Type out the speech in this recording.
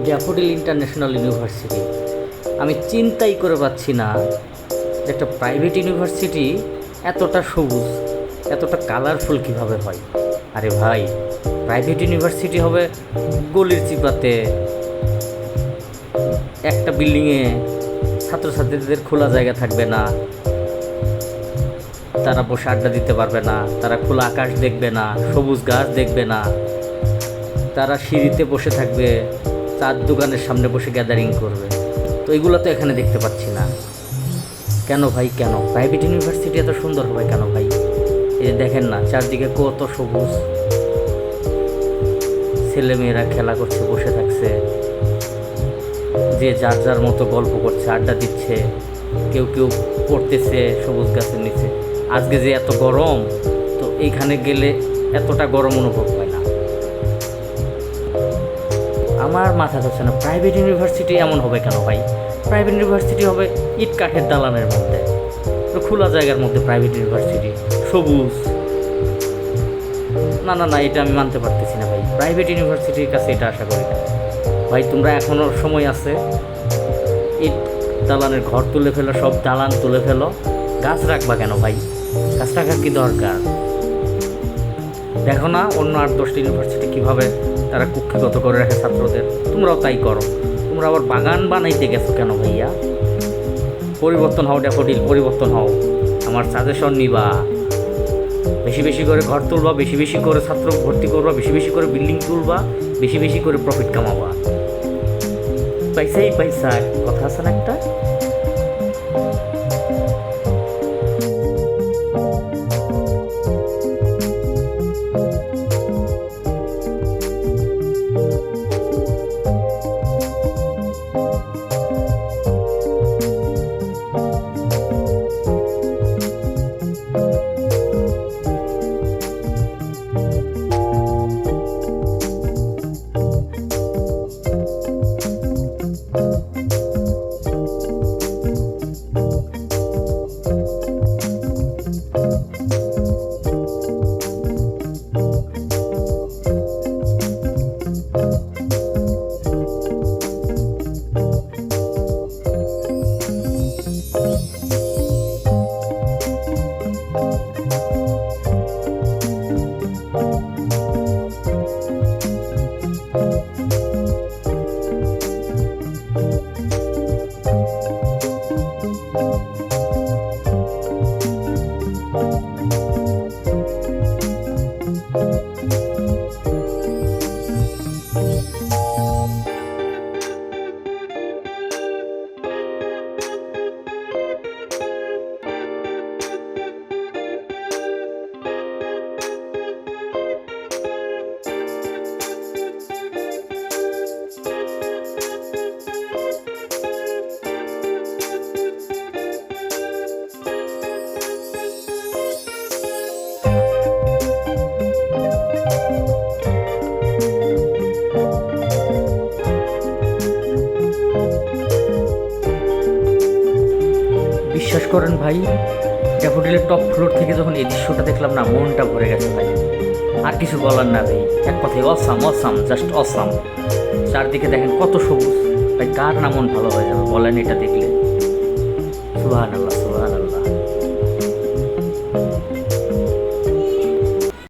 Daffodil international university. আমি চিন্তাই করে পাচ্ছি না যে একটা প্রাইভেট ইউনিভার্সিটি এতটা সবুজ, এতটা কালারফুল কীভাবে হয়। আরে ভাই, প্রাইভেট ইউনিভার্সিটি হবে গলির চিপাতে, একটা বিল্ডিংয়ে ছাত্রছাত্রীদের খোলা জায়গা থাকবে না, তারা বসে আড্ডা দিতে পারবে না, তারা খোলা আকাশ দেখবে না, সবুজ গাছ দেখবে না, তারা সিঁড়িতে বসে থাকবে, চার দোকানের সামনে বসে গ্যাদারিং করবে। তো এগুলো তো এখানে দেখতে পাচ্ছি না। কেন ভাই, কেন প্রাইভেট ইউনিভার্সিটি এত সুন্দর হবে কেন ভাই? এই দেখেন না, চারদিকে কত সবুজ, ছেলেমেয়েরা খেলা করছে, বসে থাকছে, যে যার যার মতো গল্প করছে, আড্ডা দিচ্ছে, কেউ কেউ পড়তেছে সবুজ গাছের নিচে। আজকে যে এত গরম, তো এইখানে গেলে এতটা গরম অনুভব হয় না। আমার মাথা ধরছে না, প্রাইভেট ইউনিভার্সিটি এমন হবে কেন ভাই? প্রাইভেট ইউনিভার্সিটি হবে ইট কাঠের দালানের মধ্যে, খোলা জায়গার মধ্যে প্রাইভেট ইউনিভার্সিটি, সবুজ। না না না, এটা আমি মানতে পারতেছি না ভাই। প্রাইভেট ইউনিভার্সিটির কাছে এটা আশা করি না ভাই। তোমরা এখনও সময় আছে, ইট দালানের ঘর তুলে ফেলো, সব দালান তুলে ফেলো। গাছ রাখবা কেন ভাই? গাছ রাখার কি দরকার? দেখো না অন্য 8-10টি ইউনিভার্সিটি কীভাবে তারা কুক্ষিগত করে রাখে ছাত্রদের, তোমরাও তাই করো। তোমরা আবার বাগান বানাইতে গেছো কেন ভাইয়া? পরিবর্তন হও ড্যাফোডিল, পরিবর্তন হও। আমার সাজেশন নিবা, বেশি বেশি করে ঘর তুলবা, বেশি বেশি করে ছাত্র ভর্তি করবা, বেশি বেশি করে বিল্ডিং তুলবা, বেশি বেশি করে প্রফিট কামাবা। পয়সাই পয়সা, কথা আছে না একটা? বিশ্বাস করেন ভাই, ড্যাফোডিলের টপ ফ্লোর থেকে যখন এই দৃশ্যটা দেখলাম না, মনটা ভরে গেছে ভাই। আর কিছু বলার না ভাই, এক কথায় অসাম, অসাম, জাস্ট অসাম। চারদিকে দেখেন কত সবুজ ভাই, কার না মন ভালো হয়ে যাবে বলেন এটা দেখলে? সুবহানাল্লাহ।